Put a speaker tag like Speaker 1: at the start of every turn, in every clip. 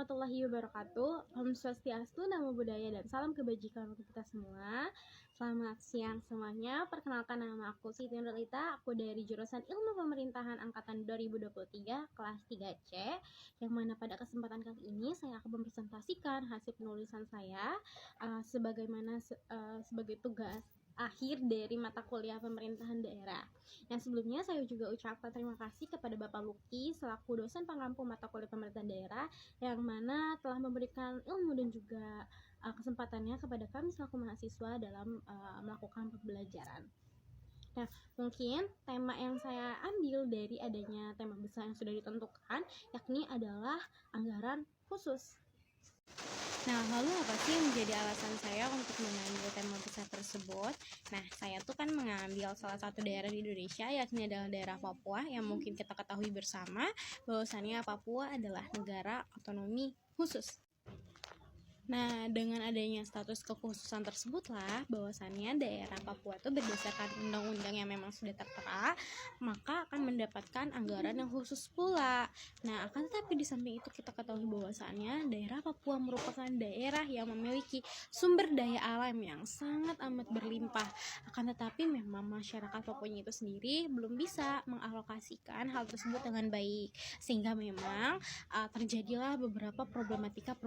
Speaker 1: warahmatullahi wabarakatuh. Om Swastiastu, Namo Buddhaya, dan salam kebajikan untuk kita semua. Selamat siang semuanya. Perkenalkan, nama aku Siti Nurlita. Aku dari jurusan Ilmu Pemerintahan angkatan 2023 kelas 3C, yang mana pada kesempatan kali ini saya akan mempresentasikan hasil penulisan saya sebagai tugas akhir dari mata kuliah pemerintahan daerah. Yang sebelumnya saya juga ucapkan terima kasih kepada Bapak Luki selaku dosen pengampu mata kuliah pemerintahan daerah, yang mana telah memberikan ilmu dan juga kesempatannya kepada kami selaku mahasiswa dalam melakukan pembelajaran. Nah, mungkin tema yang saya ambil dari adanya tema besar yang sudah ditentukan, yakni adalah anggaran khusus. Nah, lalu apa sih yang menjadi alasan saya untuk mengambil tema besar tersebut? Nah, saya tuh kan mengambil salah satu daerah di Indonesia, yakni adalah daerah Papua, yang mungkin kita ketahui bersama bahwasannya Papua adalah negara otonomi khusus. Nah, dengan adanya status kekhususan tersebutlah bahwasannya daerah Papua itu berdasarkan undang-undang yang memang sudah tertera, maka akan mendapatkan anggaran yang khusus pula. Nah, akan tetapi di samping itu kita ketahui bahwasannya daerah Papua merupakan daerah yang memiliki sumber daya alam yang sangat amat berlimpah. Akan tetapi memang masyarakat Papua itu sendiri belum bisa mengalokasikan hal tersebut dengan baik, sehingga memang terjadilah beberapa problematika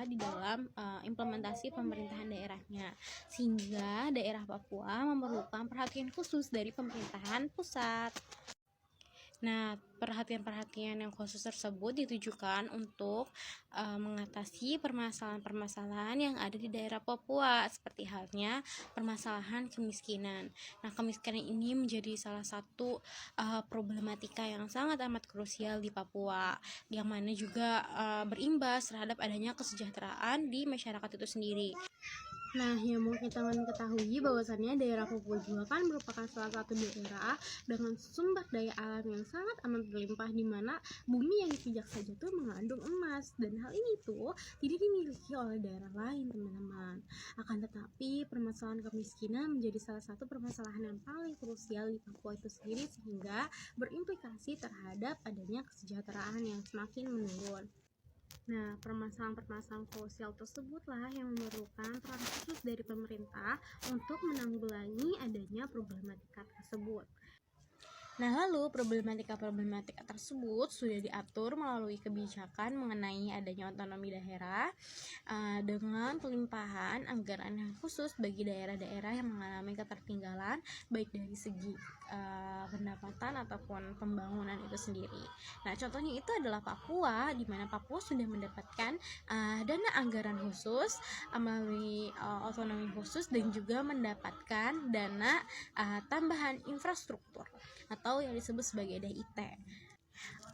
Speaker 1: di dalam implementasi pemerintahan daerahnya, sehingga daerah Papua memerlukan perhatian khusus dari pemerintahan pusat. Nah, perhatian-perhatian yang khusus tersebut ditujukan untuk mengatasi permasalahan-permasalahan yang ada di daerah Papua, seperti halnya permasalahan kemiskinan. Nah, kemiskinan ini menjadi salah satu problematika yang sangat amat krusial di Papua, yang mana juga berimbas terhadap adanya kesejahteraan di masyarakat itu sendiri. Nah, yang mungkin teman-teman ketahui bahwasannya daerah Papua juga kan merupakan salah satu daerah dengan sumber daya alam yang sangat amat berlimpah, di mana bumi yang dipijak saja tuh mengandung emas, dan hal ini tuh tidak dimiliki oleh daerah lain, teman-teman. Akan tetapi permasalahan kemiskinan menjadi salah satu permasalahan yang paling krusial di Papua itu sendiri, sehingga berimplikasi terhadap adanya kesejahteraan yang semakin menurun. Nah, permasalahan-permasalahan krusial tersebutlah yang memerlukan peran khusus dari pemerintah untuk menanggulangi adanya problematika tersebut. Nah, lalu problematika tersebut sudah diatur melalui kebijakan mengenai adanya otonomi daerah dengan pelimpahan anggaran yang khusus bagi daerah-daerah yang mengalami ketertinggalan baik dari segi pendapatan ataupun pembangunan itu sendiri. Nah, contohnya itu adalah Papua, di mana Papua sudah mendapatkan dana anggaran khusus melalui otonomi khusus, dan juga mendapatkan dana tambahan infrastruktur atau yang disebut sebagai DIT.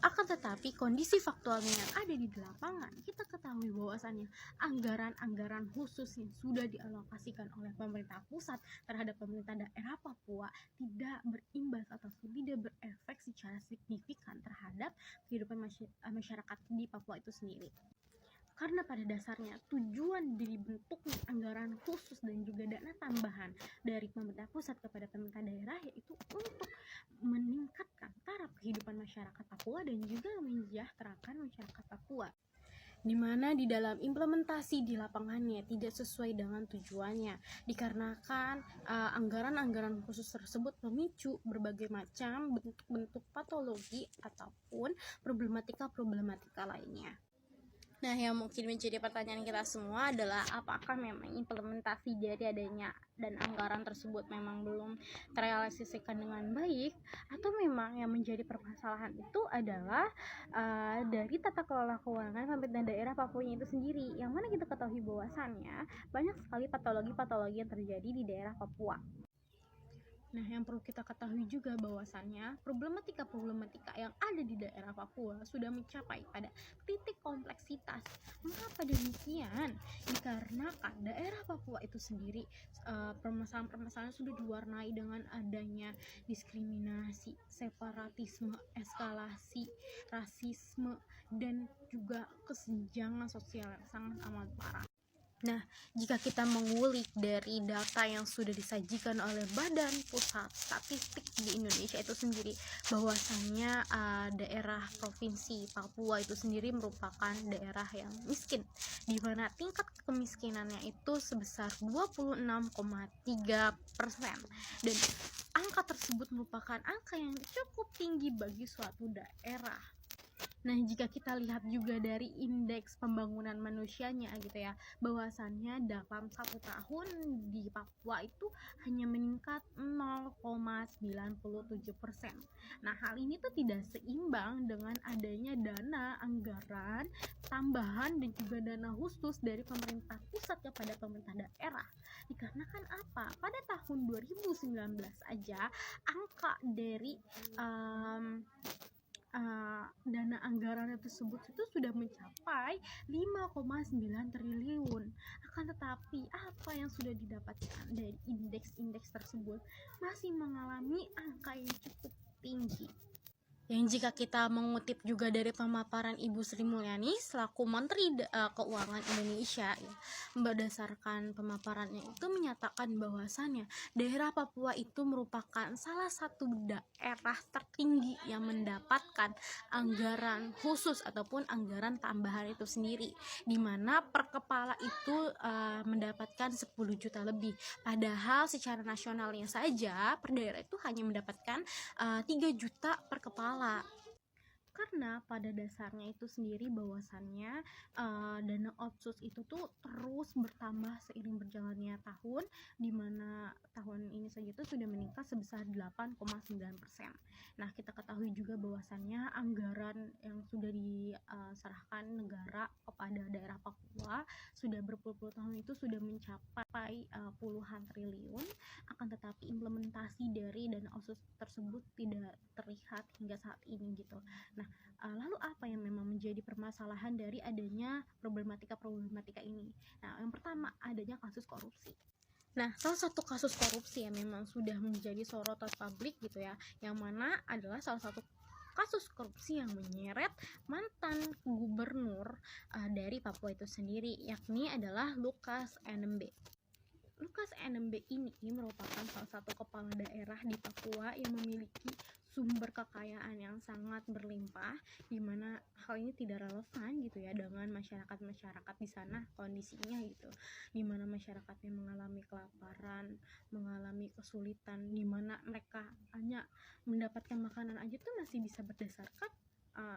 Speaker 1: Akan tetapi kondisi faktualnya yang ada di lapangan, kita ketahui bahwasannya anggaran-anggaran khusus yang sudah dialokasikan oleh pemerintah pusat terhadap pemerintah daerah Papua tidak berimbas atau tidak berefek secara signifikan terhadap kehidupan masyarakat di Papua itu sendiri. Karena pada dasarnya tujuan dari bentuknya anggaran khusus dan juga dana tambahan dari pemerintah pusat kepada pemerintah daerah yaitu untuk meningkatkan taraf kehidupan masyarakat Papua dan juga mensejahterakan masyarakat Papua, di mana di dalam implementasi di lapangannya tidak sesuai dengan tujuannya, dikarenakan anggaran-anggaran khusus tersebut memicu berbagai macam bentuk-bentuk patologi ataupun problematika lainnya. Nah, yang mungkin menjadi pertanyaan kita semua adalah apakah memang implementasi dari adanya dan anggaran tersebut memang belum terrealisasikan dengan baik, atau memang yang menjadi permasalahan itu adalah dari tata kelola keuangan pemerintah daerah Papua itu sendiri, yang mana kita ketahui bahwasannya banyak sekali patologi-patologi yang terjadi di daerah Papua. Nah, yang perlu kita ketahui juga bahwasannya problematika yang ada di daerah Papua sudah mencapai pada titik kompleksitas. Mengapa demikian? Dikarenakan daerah Papua itu sendiri permasalahan-permasalahan sudah diwarnai dengan adanya diskriminasi, separatisme, eskalasi, rasisme, dan juga kesenjangan sosial yang sangat amat parah. Nah, jika kita mengulik dari data yang sudah disajikan oleh Badan Pusat Statistik di Indonesia itu sendiri, bahwasannya daerah Provinsi Papua itu sendiri merupakan daerah yang miskin, di mana tingkat kemiskinannya itu sebesar 26,3%, dan angka tersebut merupakan angka yang cukup tinggi bagi suatu daerah. Nah, jika kita lihat juga dari indeks pembangunan manusianya gitu ya, bahwasannya dalam 1 tahun di Papua itu hanya meningkat 0,97%. Nah, hal ini tuh tidak seimbang dengan adanya dana anggaran tambahan dan juga dana khusus dari pemerintah pusat kepada pemerintah daerah. Dikarenakan apa? Pada tahun 2019 aja angka dari dana anggaran tersebut itu sudah mencapai 5,9 triliun. Akan tetapi apa yang sudah didapatkan dari indeks-indeks tersebut masih mengalami angka yang cukup tinggi. Yang jika kita mengutip juga dari pemaparan Ibu Sri Mulyani selaku Menteri Keuangan Indonesia ya, berdasarkan pemaparannya itu menyatakan bahwasannya daerah Papua itu merupakan salah satu daerah tertinggi yang mendapatkan anggaran khusus ataupun anggaran tambahan itu sendiri, di mana per kepala itu mendapatkan 10 juta lebih, padahal secara nasionalnya saja per daerah itu hanya mendapatkan 3 juta per kepala. Karena pada dasarnya itu sendiri bahwasannya dana otsus itu tuh terus bertambah seiring berjalannya tahun, di mana tahun ini saja itu sudah meningkat sebesar 8,9%. Nah, kita ketahui juga bahwasannya anggaran yang sudah diserahkan negara kepada daerah Papua sudah berpuluh-puluh tahun itu sudah mencapai puluhan triliun, akan tetapi implementasi dari dana otsus tersebut tidak terlihat hingga saat ini gitu. Nah, lalu apa yang memang menjadi permasalahan dari adanya problematika ini? Nah, yang pertama adanya kasus korupsi. Nah, salah satu kasus korupsi yang memang sudah menjadi sorotan publik gitu ya, yang mana adalah salah satu kasus korupsi yang menyeret mantan gubernur dari Papua itu sendiri, yakni adalah Lukas NMB. Lukas NMB ini merupakan salah satu kepala daerah di Papua yang memiliki sumber kekayaan yang sangat berlimpah, di mana hal ini tidak relevan gitu ya dengan masyarakat di sana kondisinya gitu, di mana masyarakatnya mengalami kelaparan, mengalami kesulitan, di mana mereka hanya mendapatkan makanan aja tuh masih bisa berdasarkan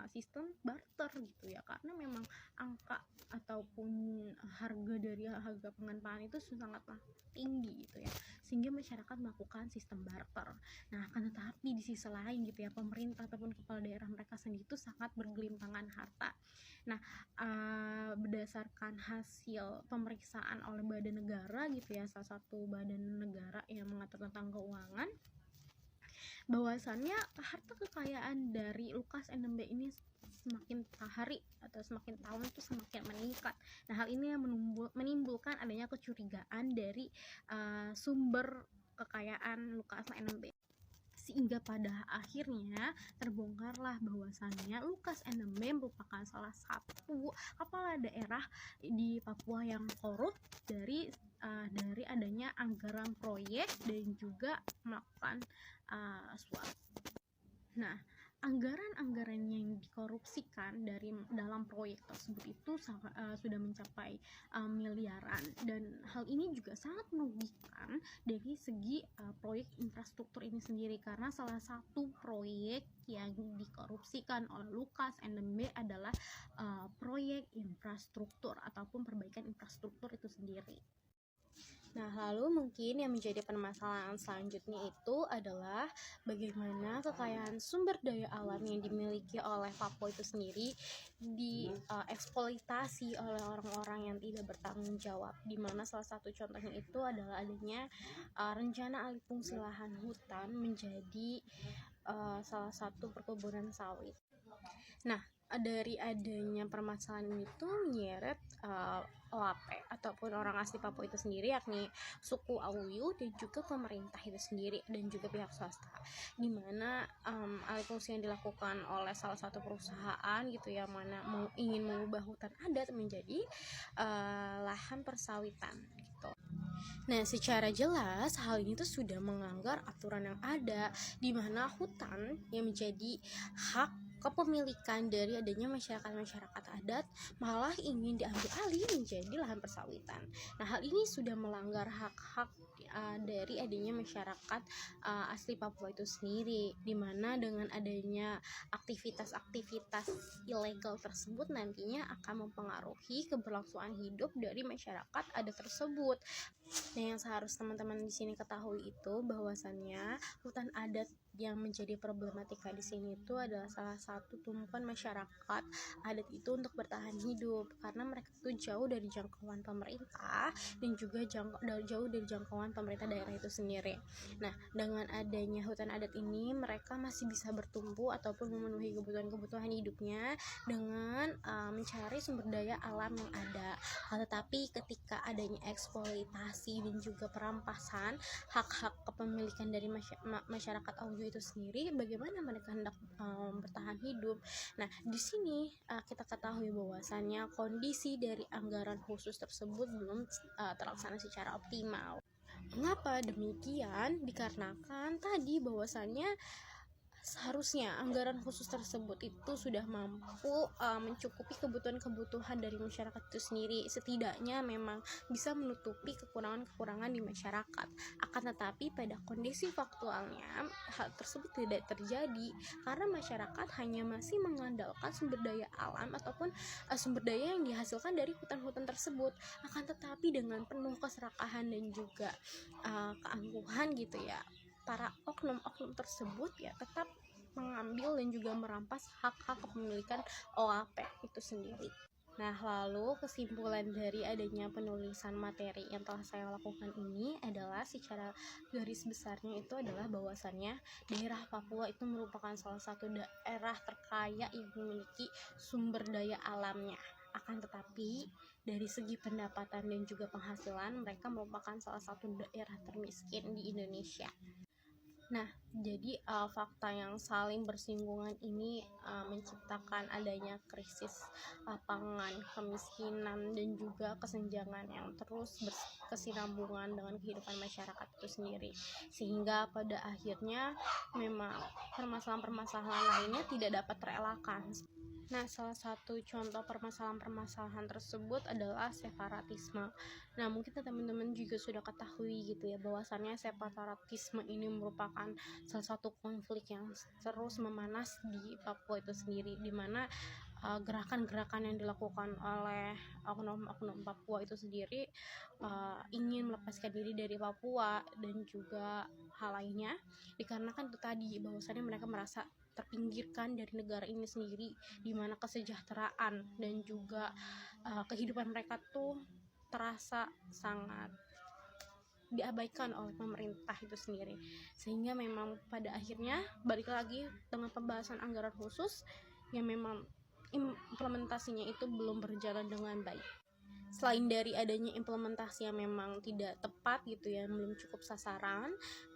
Speaker 1: sistem barter gitu ya, karena memang angka ataupun harga pangan pangan itu sangatlah tinggi gitu ya, sehingga masyarakat melakukan sistem barter. Nah, akan tetapi di sisi lain gitu ya, pemerintah ataupun kepala daerah mereka sendiri itu sangat bergelimpangan harta. Nah, berdasarkan hasil pemeriksaan oleh badan negara gitu ya, salah satu badan negara yang mengatur tentang keuangan, bahwasannya harta kekayaan dari Lukas NMB ini semakin hari atau semakin tahun itu semakin meningkat. Nah, hal ini yang menimbulkan adanya kecurigaan dari sumber kekayaan Lukas NMB, sehingga pada akhirnya terbongkarlah bahwasannya Lukas NMB merupakan salah satu kepala daerah di Papua yang korup dari adanya anggaran proyek dan juga melakukan suap. Nah, anggaran-anggaran yang dikorupsikan dalam proyek tersebut itu sudah mencapai miliaran, dan hal ini juga sangat merugikan dari segi proyek infrastruktur ini sendiri, karena salah satu proyek yang dikorupsikan oleh Lukas NMB adalah proyek infrastruktur ataupun perbaikan infrastruktur itu sendiri. Nah, lalu mungkin yang menjadi permasalahan selanjutnya itu adalah bagaimana kekayaan sumber daya alam yang dimiliki oleh Papua itu sendiri dieksploitasi oleh orang-orang yang tidak bertanggung jawab, di mana salah satu contohnya itu adalah adanya rencana alih fungsi lahan hutan menjadi salah satu perkebunan sawit. Nah, dari adanya permasalahan ini tuh menyeret OAP ataupun orang asli Papua itu sendiri, yakni suku Awuyu, dan juga pemerintah itu sendiri dan juga pihak swasta, dimana alih fungsi yang dilakukan oleh salah satu perusahaan gitu ya, mana ingin mengubah hutan adat menjadi lahan persawitan gitu. Nah, secara jelas hal ini tuh sudah melanggar aturan yang ada, di mana hutan yang menjadi hak kepemilikan dari adanya masyarakat adat malah ingin diambil alih menjadi lahan persawitan. Nah, hal ini sudah melanggar hak-hak dari adanya masyarakat asli Papua itu sendiri, dimana dengan adanya aktivitas-aktivitas ilegal tersebut nantinya akan mempengaruhi keberlangsungan hidup dari masyarakat adat tersebut. Nah, yang seharusnya teman-teman di sini ketahui itu bahwasannya hutan adat yang menjadi problematika di sini itu adalah salah satu tumpuan masyarakat adat itu untuk bertahan hidup, karena mereka itu jauh dari jangkauan pemerintah dan juga jauh dari jangkauan pemerintah daerah itu sendiri. Nah, dengan adanya hutan adat ini mereka masih bisa bertumbuh ataupun memenuhi kebutuhan hidupnya dengan mencari sumber daya alam yang ada. Tetapi ketika adanya eksploitasi dan juga perampasan hak-hak kepemilikan dari masyarakat Awuyu itu sendiri, bagaimana mereka hendak bertahan hidup. Nah, di sini kita ketahui bahwasannya kondisi dari anggaran khusus tersebut belum terlaksana secara optimal. Mengapa demikian? Dikarenakan tadi bahwasannya seharusnya anggaran khusus tersebut itu sudah mampu mencukupi kebutuhan dari masyarakat itu sendiri, setidaknya memang bisa menutupi kekurangan di masyarakat. Akan tetapi pada kondisi faktualnya hal tersebut tidak terjadi, karena masyarakat hanya masih mengandalkan sumber daya alam ataupun sumber daya yang dihasilkan dari hutan-hutan tersebut. Akan tetapi dengan penuh keserakahan dan juga keangkuhan gitu ya, para oknum-oknum tersebut ya tetap mengambil dan juga merampas hak-hak kepemilikan OAP itu sendiri. Nah, lalu kesimpulan dari adanya penulisan materi yang telah saya lakukan ini adalah secara garis besarnya itu adalah bahwasannya daerah Papua itu merupakan salah satu daerah terkaya yang memiliki sumber daya alamnya. Akan tetapi dari segi pendapatan dan juga penghasilan, mereka merupakan salah satu daerah termiskin di Indonesia. Nah, jadi fakta yang saling bersinggungan ini menciptakan adanya krisis pangan, kemiskinan, dan juga kesenjangan yang terus berkesinambungan dengan kehidupan masyarakat itu sendiri. Sehingga pada akhirnya memang permasalahan-permasalahan lainnya tidak dapat terelakkan. Nah, salah satu contoh permasalahan-permasalahan tersebut adalah separatisme. Nah, mungkin teman-teman juga sudah ketahui gitu ya, bahwasannya separatisme ini merupakan salah satu konflik yang terus memanas di Papua itu sendiri, di mana gerakan-gerakan yang dilakukan oleh oknum-oknum Papua itu sendiri ingin melepaskan diri dari Papua dan juga hal lainnya, dikarenakan itu tadi bahwasannya mereka merasa terpinggirkan dari negara ini sendiri, di mana kesejahteraan dan juga kehidupan mereka tuh terasa sangat diabaikan oleh pemerintah itu sendiri. Sehingga memang pada akhirnya balik lagi dengan pembahasan anggaran khusus yang memang implementasinya itu belum berjalan dengan baik. Selain dari adanya implementasi yang memang tidak tepat gitu ya, belum cukup sasaran,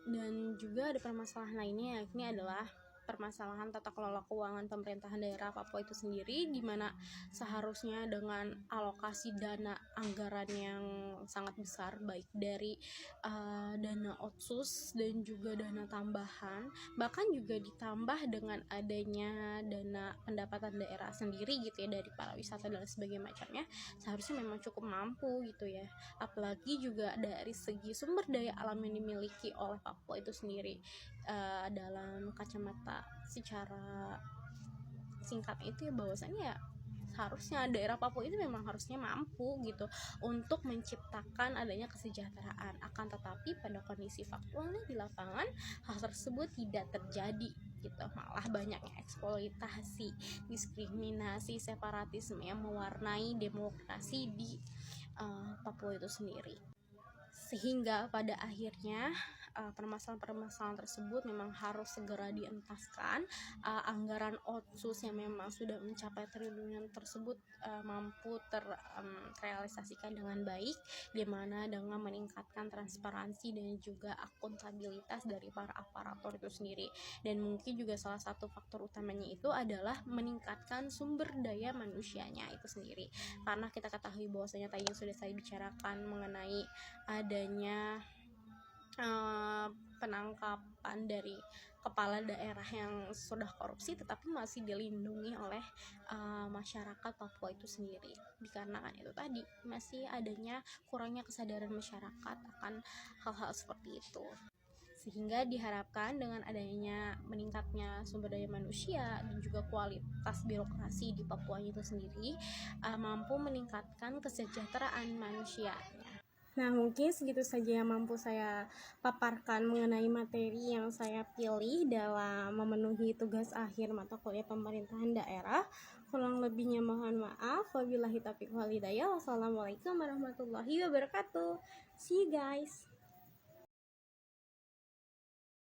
Speaker 1: dan juga ada permasalahan lainnya, yakni adalah permasalahan tata kelola keuangan pemerintahan daerah Papua itu sendiri, di mana seharusnya dengan alokasi dana anggaran yang sangat besar, baik dari dana otsus dan juga dana tambahan, bahkan juga ditambah dengan adanya dana pendapatan daerah sendiri gitu ya, dari para wisata dan sebagainya macamnya, seharusnya memang cukup mampu gitu ya. Apalagi juga dari segi sumber daya alam yang dimiliki oleh Papua itu sendiri, dalam kacamata secara singkat itu ya, bahwasannya ya seharusnya daerah Papua itu memang harusnya mampu gitu untuk menciptakan adanya kesejahteraan. Akan tetapi pada kondisi faktualnya di lapangan hal tersebut tidak terjadi gitu, malah banyaknya eksploitasi, diskriminasi, separatisme yang mewarnai demokrasi di Papua itu sendiri. Sehingga pada akhirnya permasalahan-permasalahan tersebut memang harus segera dientaskan. Anggaran otsus yang memang sudah mencapai triliunan tersebut mampu terrealisasikan dengan baik, dimana dengan meningkatkan transparansi dan juga akuntabilitas dari para aparatur itu sendiri. Dan mungkin juga salah satu faktor utamanya itu adalah meningkatkan sumber daya manusianya itu sendiri, karena kita ketahui bahwasanya tadi yang sudah saya bicarakan mengenai adanya penangkapan dari kepala daerah yang sudah korupsi tetapi masih dilindungi oleh masyarakat Papua itu sendiri, dikarenakan itu tadi masih adanya kurangnya kesadaran masyarakat akan hal-hal seperti itu. Sehingga diharapkan dengan adanya meningkatnya sumber daya manusia dan juga kualitas birokrasi di Papua itu sendiri mampu meningkatkan kesejahteraan manusia. Nah, mungkin segitu saja yang mampu saya paparkan mengenai materi yang saya pilih dalam memenuhi tugas akhir mata kuliah pemerintahan daerah. Kurang lebihnya mohon maaf. Wabillahi taufiq wal hidayah. Wassalamualaikum warahmatullahi wabarakatuh. See you guys.